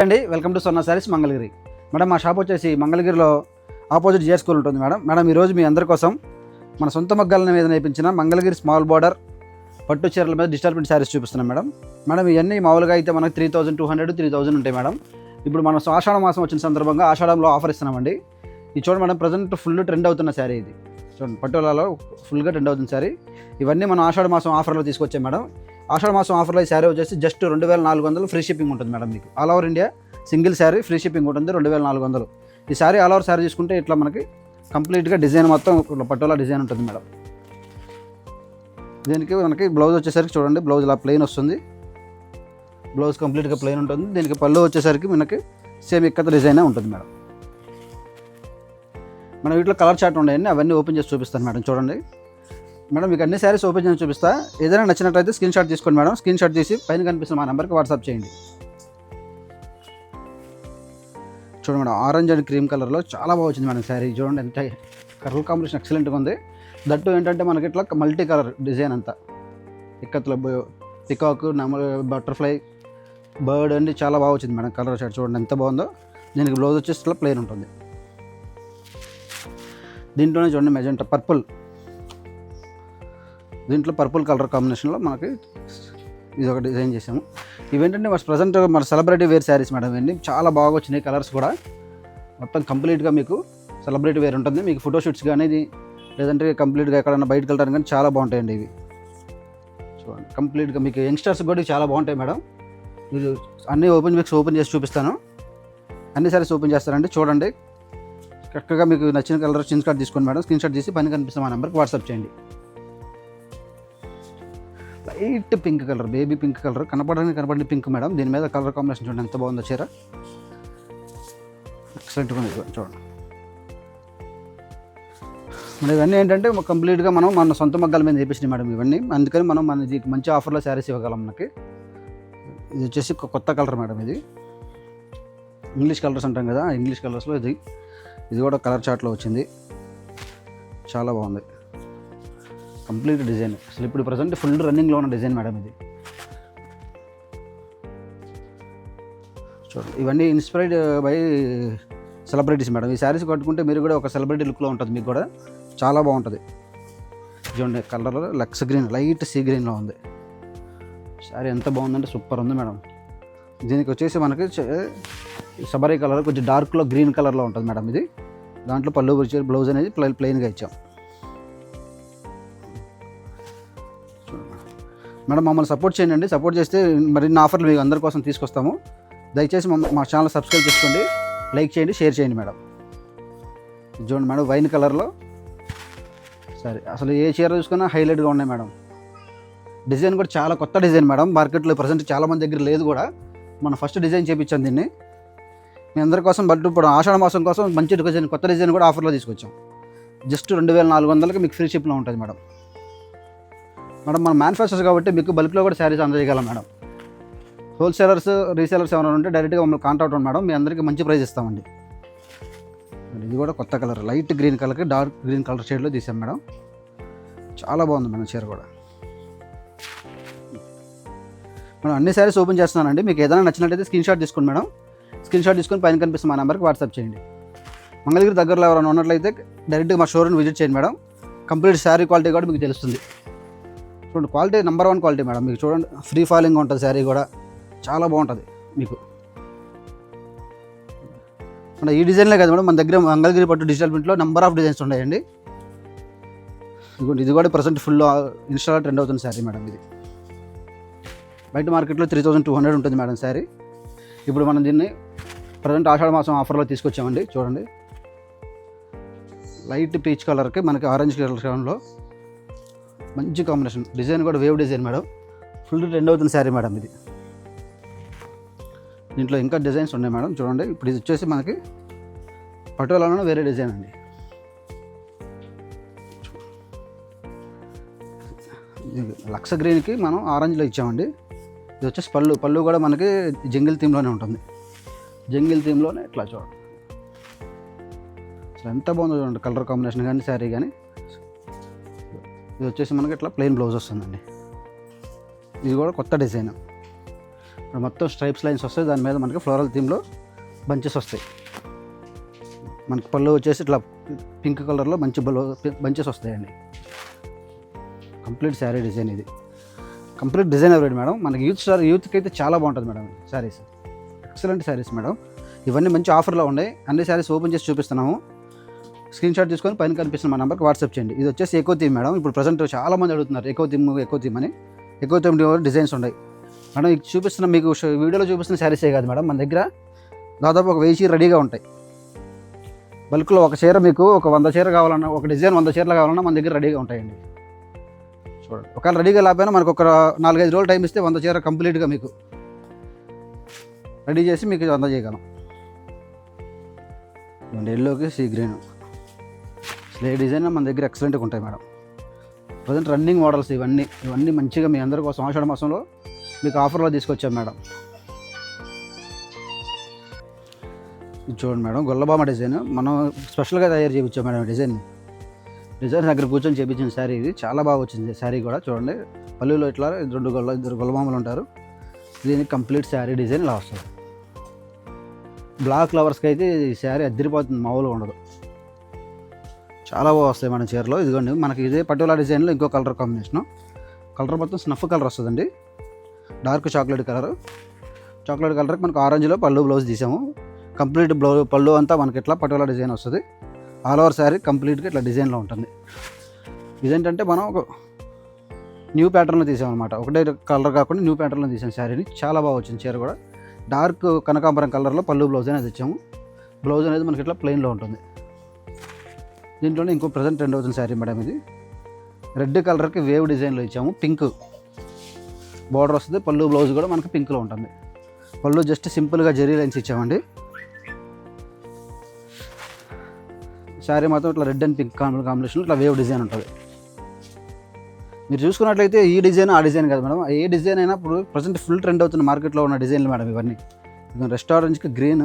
అండి welcome to Sonna saris Mangalagiri. Madam మా shop వచ్చేసి మంగళగిరిలో ఆపోజిట్ జిఆర్ స్కూల్ ఉంటుంది మేడం. మేడం ఈరోజు మీ అందరి కోసం మన సొంత మగ్గాల మీద నేర్పించిన మంగళగిరి స్మాల్ బార్డర్ పట్టు చీరల మీద డిజిటల్ ప్రింట్ శారీస్ చూపిస్తున్నాం మేడం. మేడం ఇవన్నీ మామూలుగా అయితే మనకు 3200 3000 ఉంటాయి మేడం. ఇప్పుడు మనం ఆషాఢ మాసం వచ్చిన సందర్భంగా ఆషాఢంలో ఆఫర్ ఇస్తున్నామండి. ఇది చూడండి మేడం, ప్రజెంట్ ఫుల్ ట్రెండ్ అవుతున్న శారీ ఇది. చూడండి పట్టులలో ఫుల్గా ట్రెండ్ అవుతుంది శారీ. ఇవన్నీ మనం ఆషాఢ మాసం ఆఫర్లో తీసుకొచ్చాం మేడం. ఆషాఢ మాసం ఆఫర్లో ఈ శారీ వచ్చేసి జస్ట్ 2400 ఫ్రీ షిప్పింగ్ ఉంటుంది మేడం. మీకు all over India single sari free shipping ఉంటుంది 2400. ఈ శారీ ఆల్ ఓవర్ శారీ తీసుకుంటే ఇట్లా మనకి కంప్లీట్గా డిజైన్ మొత్తం పట్టులా డిజైన్ ఉంటుంది మేడం. దీనికి మనకి బ్లౌజ్ వచ్చేసరికి చూడండి, బ్లౌజ్ ఇలా ప్లెయిన్ వస్తుంది. బ్లౌజ్ కంప్లీట్గా ప్లెయిన్ ఉంటుంది. దీనికి పళ్ళు వచ్చేసరికి మనకి సేమ్ ఇక్కత డిజైనే ఉంటుంది మేడం. మనం వీటిలో కలర్ చార్ట్ ఉన్నాయండి, అవన్నీ ఓపెన్ చేసి చూపిస్తాను మేడం. చూడండి మేడం, మీకు అన్ని శారీస్ ఓపెన్ చేసి చూపిస్తా. ఏదైనా నచ్చినట్లయితే స్క్రీన్ షాట్ తీసుకోండి మేడం. స్క్రీన్ షాట్ తీసి పైన కనిపిస్తున్న మా నెంబర్కి వాట్సాప్ చేయండి. చూడండి మేడం, ఆరెంజ్ అండ్ క్రీమ్ కలర్లో చాలా బాగా వచ్చింది మేడం శారీ. చూడండి ఎంత కలర్ కాంబినేషన్ ఎక్సలెంట్గా ఉంది. దట్టు ఏంటంటే మనకి ఇట్లా మల్టీ కలర్ డిజైన్ అంతా ఇక్కత్లో పికాక్ బటర్ఫ్లై బర్డ్ అండి, చాలా బాగా వచ్చింది మేడం కలర్ షాట్. చూడండి ఎంత బాగుందో. దీనికి బ్లౌజ్ వచ్చేసి ఇట్లా ప్లెయిన్ ఉంటుంది. దీంట్లోనే చూడండి మెజెంటా పర్పుల్, దీంట్లో పర్పుల్ కలర్ కాంబినేషన్లో మనకి ఇది ఒక డిజైన్ చేసాము. ఇవేంటంటే మన ప్రజెంట్ మన సెలబ్రిటీ వేర్ శారీస్ మేడం. ఇవన్నీ చాలా బాగా వచ్చినాయి కలర్స్ కూడా. మొత్తం కంప్లీట్గా మీకు సెలబ్రిటీ వేర్ ఉంటుంది. మీకు ఫోటోషూట్స్ కానీ లేదంటే కంప్లీట్గా ఎక్కడన్నా బయటకు వెళ్ళడానికి కానీ చాలా బాగుంటాయండి ఇవి. చూడండి కంప్లీట్గా మీకు యంగ్స్టర్స్ కూడా చాలా బాగుంటాయి మేడం. మీరు అన్నీ ఓపెన్ చేసి చూపిస్తాను. అన్ని శారీస్ ఓపెన్ చేస్తానండి. చూడండి చక్కగా మీకు నచ్చిన కలర్ స్క్రీన్ షాట్ తీసుకోండి మేడం. స్క్రీన్ షాట్ తీసి పైన కనిపిస్తున్న మా నెంబర్కి వాట్సాప్ చేయండి. Light pink colour, baby pink colour, కనపడని పింక్ మేడం. దీని మీద కలర్ కాంబినేషన్ చూడండి ఎంత బాగుందో చీర. ఎక్సలెంట్గా ఉంది చూడండి. మన ఇవన్నీ ఏంటంటే కంప్లీట్గా మనం మన సొంత మగ్గాల మీద నేర్పించినాయి మేడం ఇవన్నీ. అందుకని మనం మనకి మంచి ఆఫర్లో శారీస్ ఇవ్వగలం మనకి. ఇది వచ్చేసి కొత్త కలర్ మేడం. ఇది ఇంగ్లీష్ కలర్స్ అంటాం కదా, ఇంగ్లీష్ కలర్స్లో ఇది కూడా కలర్ చార్ట్లో వచ్చింది. చాలా బాగుంది కంప్లీట్ డిజైన్. అసలు ఇప్పుడు ప్రజెంట్ ఫుల్ రన్నింగ్లో ఉన్న డిజైన్ మేడం ఇది. చూడండి ఇవన్నీ ఇన్స్పైర్డ్ బై సెలబ్రిటీస్ మేడం. ఈ శారీస్ కట్టుకుంటే మీరు కూడా ఒక సెలబ్రిటీ లుక్లో ఉంటుంది. మీకు కూడా చాలా బాగుంటుంది. చూడండి colour looks green, light sea గ్రీన్లో ఉంది శారీ. ఎంత బాగుందంటే సూపర్ ఉంది మేడం. దీనికి వచ్చేసి మనకి సబరీ కలర్ కొంచెం డార్క్లో గ్రీన్ కలర్లో ఉంటుంది మేడం ఇది. దాంట్లో పళ్ళు వచ్చి బ్లౌజ్ అనేది ప్లెయిన్గా ఇచ్చాం మేడం. మమ్మల్ని సపోర్ట్ చేయండి. సపోర్ట్ చేస్తే మరిన్ని ఆఫర్లు మీకు అందరి కోసం తీసుకొస్తాము. దయచేసి మా ఛానల్ సబ్స్క్రైబ్ చేసుకోండి, లైక్ చేయండి, షేర్ చేయండి మేడం. చూడండి మేడం, వైన్ కలర్లో సరే అసలు ఏ చీర చూసుకున్నా హైలైట్గా ఉన్నాయి మేడం. డిజైన్ కూడా చాలా కొత్త డిజైన్ మేడం. మార్కెట్లో ప్రజెంట్ చాలామంది దగ్గర లేదు కూడా. మనం ఫస్ట్ డిజైన్ చేయించాం దీన్ని మీ అందరి కోసం. బట్ ఇప్పుడు ఆషాఢ మాసం కోసం మంచి డిజైన్, కొత్త డిజైన్ కూడా ఆఫర్లో తీసుకొచ్చాం. జస్ట్ 2400కి మీకు ఫ్రీ షిప్లో ఉంటుంది మేడం. మేడం మన మ్యానుఫ్యాక్చర్స్ కాబట్టి మీకు బల్క్లో కూడా శారీస్ అందజేయగలం మేడం. హోల్సేలర్స్ రీసేలర్స్ ఏమైనా ఉంటే డైరెక్ట్గా మమ్మల్ని కాంటాక్ట్ అవ్వండి మేడం. మీ అందరికీ మంచి ప్రైస్ ఇస్తామండి. ఇది కూడా కొత్త కలర్, లైట్ గ్రీన్ కలర్కి డార్క్ గ్రీన్ కలర్ షేడ్లో తీసాం మేడం. చాలా బాగుంది మేడం చీర కూడా. మేడం అన్ని శారీస్ ఓపెన్ చేస్తున్నానండి. మీకు ఏదైనా నచ్చినట్టయితే స్క్రీన్ షాట్ తీసుకోండి మేడం. స్క్రీన్ షాట్ తీసుకొని పైన కనిపిస్తున్న మా నెంబర్కి వాట్సాప్ చేయండి. మంగళగిరి దగ్గరలో ఎవరైనా ఉన్నట్లయితే డైరెక్ట్గా మా షోరూమ్ విజిట్ చేయండి మేడం. కంప్లీట్ శారీ క్వాలిటీ కూడా మీకు తెలుస్తుంది. చూడండి క్వాలిటీ నెంబర్ 1 క్వాలిటీ మేడం. మీకు చూడండి ఫ్రీ ఫాలింగ్ ఉంటుంది శారీ కూడా, చాలా బాగుంటుంది మీకు. మన ఈ డిజైన్లే కదా మేడం, మన దగ్గర మంగళగిరి పట్టు డిజిటల్ ప్రింట్లో నెంబర్ ఆఫ్ డిజైన్స్ ఉన్నాయండి. ఇది కూడా ప్రజెంట్ ఫుల్ ఇన్స్టాలో ట్రెండ్ అవుతుంది శారీ మేడం. ఇది బయట మార్కెట్లో 3200 ఉంటుంది మేడం శారీ. ఇప్పుడు మనం దీన్ని ప్రజెంట్ ఆషాఢ మాసం ఆఫర్లో తీసుకొచ్చామండి. చూడండి లైట్ పీచ్ కలర్కి మనకి ఆరెంజ్ కలర్లో మంచి కాంబినేషన్. డిజైన్ కూడా wave design madam. Full trend అవుతుంది శారీ మేడం ఇది. దీంట్లో ఇంకా డిజైన్స్ ఉన్నాయి మేడం. చూడండి ఇప్పుడు ఇది వచ్చేసి మనకి పటోలాలోనే వేరే డిజైన్ అండి. లక్స్ గ్రీన్కి మనం ఆరెంజ్లో ఇచ్చామండి. ఇది వచ్చేసి పళ్ళు కూడా మనకి జంగిల్ థీమ్లోనే ఉంటుంది. జంగిల్ థీమ్లోనే ఇట్లా చూడండి అసలు ఎంత బాగుందో చూడండి కలర్ కాంబినేషన్ కానీ శారీ కానీ. ఇది వచ్చేసి మనకి ఇట్లా ప్లెయిన్ బ్లౌజ్ వస్తుందండి. ఇది కూడా కొత్త డిజైన్. ఇప్పుడు మొత్తం స్ట్రైప్స్ లైన్స్ వస్తాయి, దాని మీద మనకి ఫ్లోరల్ థీమ్లో బంచెస్ వస్తాయి. మనకి పళ్ళు వచ్చేసి ఇట్లా పింక్ కలర్లో మంచి బంచెస్ వస్తాయండి. కంప్లీట్ శారీ డిజైన్ ఇది, కంప్లీట్ డిజైన్ అవరేడ్ మేడం. మనకి యూత్కి అయితే చాలా బాగుంటుంది madam saris. Excellent saris madam. ఇవన్నీ మంచి ఆఫర్లో ఉన్నాయి. అన్ని శారీస్ ఓపెన్ చేసి చూపిస్తున్నాము. స్క్రీన్ షాట్ తీసుకొని పైన కనిపిస్తున్న మా నెంబర్కి వాట్సాప్ చేయండి. ఇది వచ్చేసి ఎకో థీమ్ మేడం. ఇప్పుడు ప్రజెంట్ చాలామంది అడుగుతున్నారు ఎకో థీమ్ అని. ఎకో థీమ్ డిజైన్స్ ఉన్నాయి మేడం. ఇది చూపిస్తున్న మీకు వీడియోలో చూపిస్తున్న శారీసే కాదు మేడం, మన దగ్గర దాదాపు ఒక 1000 చీర రెడీగా ఉంటాయి. బల్క్లో ఒక చీర మీకు ఒక 100 చీర కావాలన్నా, ఒక డిజైన్ 100 చీరలు కావాలన్నా మన దగ్గర రెడీగా ఉంటాయండి. చూడండి, ఒకవేళ రెడీగా లేకపోయినా మనకు ఒక 4-5 రోజులు టైం ఇస్తే 100 చీర కంప్లీట్గా మీకు రెడీ చేసి మీకు అందజేయగలం. ఎల్లోకి సీ గ్రీన్ స్లే డిజైన్ మన దగ్గర ఎక్సలెంట్గా ఉంటాయి మేడం. ప్రజెంట్ రన్నింగ్ మోడల్స్ ఇవన్నీ మంచిగా మీ అందరి కోసం ఆషాఢ మాసంలో మీకు ఆఫర్లో తీసుకొచ్చాం మేడం. ఇది చూడండి మేడం, గొల్లబామ డిజైన్ మనం స్పెషల్గా తయారు చేయించాం మేడం. డిజైన్ దగ్గర కూర్చొని చేయించిన శారీ ఇది. చాలా బాగా వచ్చింది శారీ కూడా. చూడండి, పల్లెలో ఇట్లా ఇద్దరు గొల్లబామలు ఉంటారు. దీనికి కంప్లీట్ శారీ డిజైన్ ఇలా వస్తుంది. బ్లాక్ ఫ్లవర్స్కి అయితే ఈ శారీ అద్దరిపోతుంది, మామూలుగా ఉండదు. చాలా బాగా వస్తాయి మన చీరలో. ఇదిగోండి, మనకి ఇదే పటోలా డిజైన్లో ఇంకో కలర్ కాంబినేషను. కలర్ మొత్తం స్నఫ్ కలర్ వస్తుందండి. డార్క్ చాక్లెట్ కలర్కి మనకు ఆరెంజ్లో పళ్ళు బ్లౌజ్ తీసాము. కంప్లీట్ పళ్ళు అంతా మనకి ఇట్లా పటోలా డిజైన్ వస్తుంది. ఆల్ ఓవర్ శారీ కంప్లీట్గా ఇట్లా డిజైన్లో ఉంటుంది. ఇదేంటంటే మనం ఒక న్యూ ప్యాటర్న్లో తీసాం అనమాట. ఒకటే కలర్ కాకుండా న్యూ ప్యాటర్న్లో తీసాం శారీని. చాలా బాగా వచ్చింది చీర కూడా. డార్క్ కనకాంబరం కలర్లో పళ్ళు బ్లౌజ్ అనేది ఇచ్చాము. బ్లౌజ్ అనేది మనకి ఇట్లా ప్లెయిన్లో ఉంటుంది. దీంట్లోనే ఇంకో ప్రజెంట్ ట్రెండ్ అవుతుంది శారీ మేడం. ఇది రెడ్ కలర్కి వేవ్ డిజైన్లో ఇచ్చాము. పింక్ బార్డర్ వస్తుంది. పళ్ళు బ్లౌజ్ కూడా మనకి పింక్లో ఉంటుంది. పళ్ళు జస్ట్ సింపుల్గా జరీ లైన్స్ ఇచ్చామండి. శారీ మాత్రం ఇట్లా రెడ్ అండ్ పింక్ కాంబినేషన్ ఇట్లా వేవ్ డిజైన్ ఉంటుంది. మీరు చూసుకున్నట్లయితే ఈ డిజైన్ ఆ డిజైన్ కాదు మేడం. ఏ డిజైన్ అయినా ఇప్పుడు ప్రజెంట్ ఫుల్ ట్రెండ్ అవుతున్న మార్కెట్లో ఉన్న డిజైన్లు మేడం ఇవన్నీ. రెస్టారెంట్కి గ్రీన్,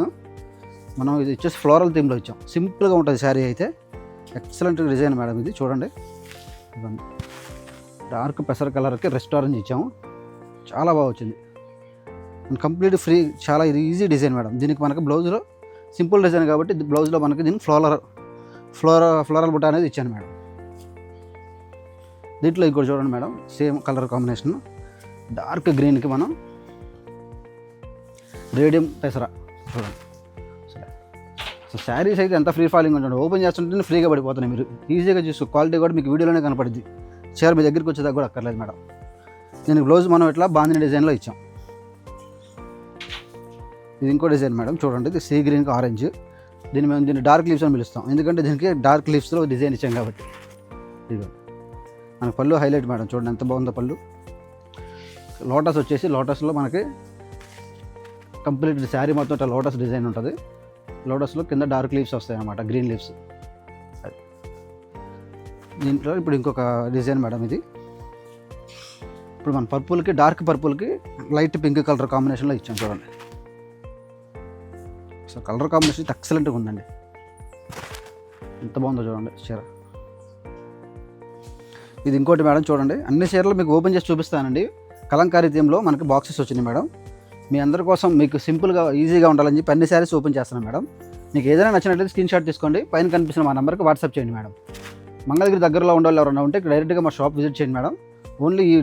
మనం ఇది వచ్చేసి ఫ్లోరల్ థీమ్లో ఇచ్చాం. సింపుల్గా ఉంటుంది శారీ అయితే. ఎక్సలెంట్ డిజైన్ మేడం ఇది. చూడండి, ఇవన్నీ డార్క్ పెసర్ కలర్కి రెస్టారెంట్ ఇచ్చాము. చాలా బాగా వచ్చింది. కంప్లీట్ ఫ్రీ, చాలా ఇది ఈజీ డిజైన్ మేడం. దీనికి మనకి బ్లౌజ్లో సింపుల్ డిజైన్ కాబట్టి బ్లౌజ్లో మనకి దీనికి ఫ్లోరల్ బుట్ట అనేది ఇచ్చాను మేడం. దీంట్లో ఇంకోటి చూడండి madam, same colour combination. Dark గ్రీన్కి మనం రేడియం పెసరా చూడండి. సో శారీస్ అయితే ఎంత ఫ్రీ ఫాలింగ్ ఉంటుంది. ఓపెన్ చేస్తుంటే ఫ్రీగా పడిపోతున్నాయి. మీరు ఈజీగా చూసుకో. క్వాలిటీ కూడా మీకు వీడియోలోనే కనపడుద్ది. చీర మీ దగ్గరికి వచ్చేదాకా కూడా అక్కర్లేదు మేడం. దీనికి బ్లౌజ్ మనం ఇట్లా బాందిని డిజైన్లో ఇచ్చాం. ఇది ఇంకో డిజైన్ మేడం. చూడండి, ఇది సీ గ్రీన్కి ఆరెంజ్. దీన్ని డార్క్ లీవ్స్ అని పిలుస్తాం, ఎందుకంటే దీనికి డార్క్ లీవ్స్లో డిజైన్ ఇచ్చాం కాబట్టి. ఇది మన పళ్ళు హైలైట్ మేడం. చూడండి ఎంత బాగుందో పళ్ళు. లోటస్ వచ్చేసి లోటస్లో మనకి కంప్లీట్ శారీ మొత్తం ఇట్లా లోటస్ డిజైన్ ఉంటుంది. లోటస్లో కింద డార్క్ లీవ్స్ వస్తాయి అన్నమాట, గ్రీన్ లీవ్స్. దీంట్లో ఇప్పుడు ఇంకొక డిజైన్ మేడం. ఇది ఇప్పుడు మన పర్పుల్కి డార్క్ పర్పుల్కి లైట్ పింక్ కలర్ కాంబినేషన్లో ఇచ్చాం. చూడండి, సో కలర్ కాంబినేషన్ ఎక్సలెంట్గా ఉందండి. ఎంత బాగుందో చూడండి చీర. ఇది ఇంకోటి మేడం. చూడండి, అన్ని చీరలు మీకు ఓపెన్ చేసి చూపిస్తానండి. కలంకారీ థీమ్లో మనకి బాక్సెస్ వచ్చినాయి మేడం. మీ అందరి కోసం మీకు సింపుల్గా ఈజీగా ఉండాలని చెప్పి అన్ని శారీస్ ఓపెన్ చేస్తున్నాం మేడం. మీకు ఏదైనా నచ్చినట్లయితే స్క్రీన్ షాట్ తీసుకోండి, పైన కనిపిస్తున్న మా నెంబర్కి వాట్సాప్ చేయండి మేడం. మంగళగిరి దగ్గరలో ఉండాలి ఎవరైనా ఉంటే డైరెక్ట్గా మా షాప్ విజిట్ చేయండి మేడం. ఓన్లీ ఈ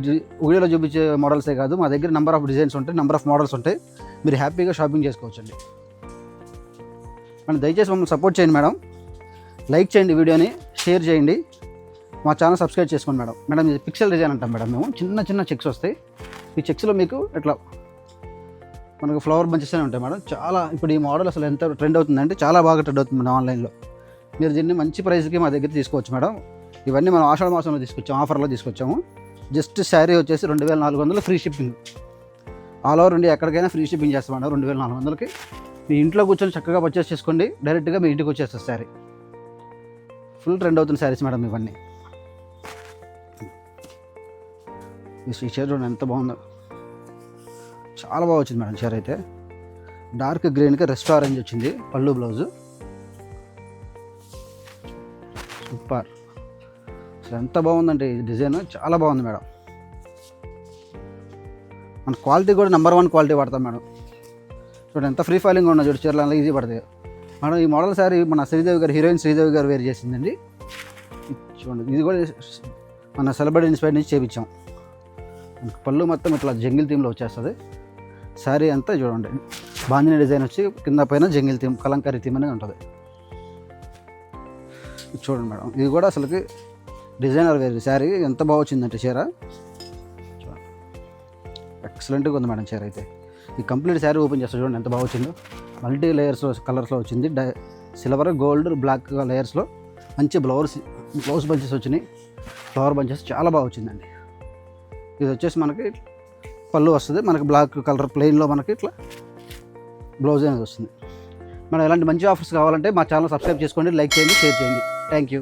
వీడియోలో చూపించే మోడల్సే కాదు, మా దగ్గర నెంబర్ ఆఫ్ డిజైన్స్ ఉంటాయి, నెంబర్ ఆఫ్ మోడల్స్ ఉంటాయి. మీరు హ్యాపీగా షాపింగ్ చేసుకోవచ్చండి. మనం దయచేసి మమ్మల్ని సపోర్ట్ చేయండి మేడం. లైక్ చేయండి, వీడియోని షేర్ చేయండి, మా ఛానల్ సబ్స్క్రైబ్ చేసుకోండి మేడం. మేడం ఇది పిక్సెల్ డిజైన్ అంటాం మేడం. మేము చిన్న చెక్స్ వస్తాయి. ఈ చెక్స్లో మీకు ఇట్లా మనకు ఫ్లవర్ బంచెస్ అని ఉంటాయి మేడం. చాలా ఇప్పుడు ఈ మోడల్ అసలు ఎంత ట్రెండ్ అవుతుందంటే చాలా బాగా ట్రెండ్ అవుతుంది మేడం ఆన్లైన్లో. మీరు దీన్ని మంచి ప్రైస్కి మా దగ్గర తీసుకోవచ్చు మేడం. ఇవన్నీ మనం ఆషాఢ మాసంలో తీసుకొచ్చాము, ఆఫర్లో తీసుకొచ్చాము. జస్ట్ శారీ వచ్చేసి 2400 free shipping. All over India ఎక్కడికైనా ఫ్రీ షిప్పింగ్ చేస్తాం మేడం. 2400కి మీ ఇంట్లో కూర్చొని చక్కగా పర్చేస్ చేసుకోండి, డైరెక్ట్గా మీ ఇంటికి వచ్చేస్తారు శారీ. ఫుల్ ట్రెండ్ అవుతుంది శారీస్ మేడం ఇవన్నీ. ఈ చీర చూడండి ఎంత బాగుందో, చాలా బాగా వచ్చింది మేడం చీర అయితే. డార్క్ గ్రీన్కి రెస్ట్ ఆరెంజ్ వచ్చింది పళ్ళు బ్లౌజు. సూపర్, అసలు ఎంత బాగుందంటే ఈ డిజైన్ చాలా బాగుంది మేడం. మన క్వాలిటీ కూడా నెంబర్ 1 క్వాలిటీ వాడతాం మేడం. చూడండి ఎంత ఫ్రీ ఫాలింగ్ ఉన్న చూడు చీరలు అలా ఈజీ పడతాయి మేడం. ఈ మోడల్ శారీ మన శ్రీదేవి గారు, హీరోయిన్ శ్రీదేవి గారు వేర్ చేసిందండి. చూడండి ఇది కూడా మన సెలబ్రిటీ ఇన్స్పైర్ నుంచి చేయించాం. పళ్ళు మొత్తం ఇట్లా జంగిల్ థీమ్లో వచ్చేస్తుంది. శారీ అంతా చూడండి బాందిని డిజైన్ వచ్చి కింద పైన జంగిల్ థీమ్, కలంకారీ థీమ్ అనేది ఉంటుంది. చూడండి మేడం ఇది కూడా అసలుకి డిజైనర్ వేర్ శారీ ఎంత బాగా వచ్చిందంటే చీర ఎక్సలెంట్గా ఉంది మేడం చీర అయితే. ఈ కంప్లీట్ శారీ ఓపెన్ చేస్తే చూడండి ఎంత బాగా వచ్చిందో. మల్టీ లేయర్స్లో కలర్స్లో వచ్చింది. సిల్వర్, గోల్డ్, బ్లాక్ లేయర్స్లో మంచి బ్లౌజ్ బంచెస్ వచ్చినాయి. ఫ్లవర్ బంచెస్ చాలా బాగా వచ్చిందండి. ఇది వచ్చేసి మనకి పళ్ళు వస్తుంది. మనకి బ్లాక్ కలర్ ప్లెయిన్లో మనకి ఇట్లా బ్లౌజ్ అనేది వస్తుంది. మనం ఇలాంటి మంచి ఆఫర్స్ కావాలంటే మా ఛానల్ సబ్స్క్రైబ్ చేసుకోండి, లైక్ చేయండి, షేర్ చేయండి. Thank you.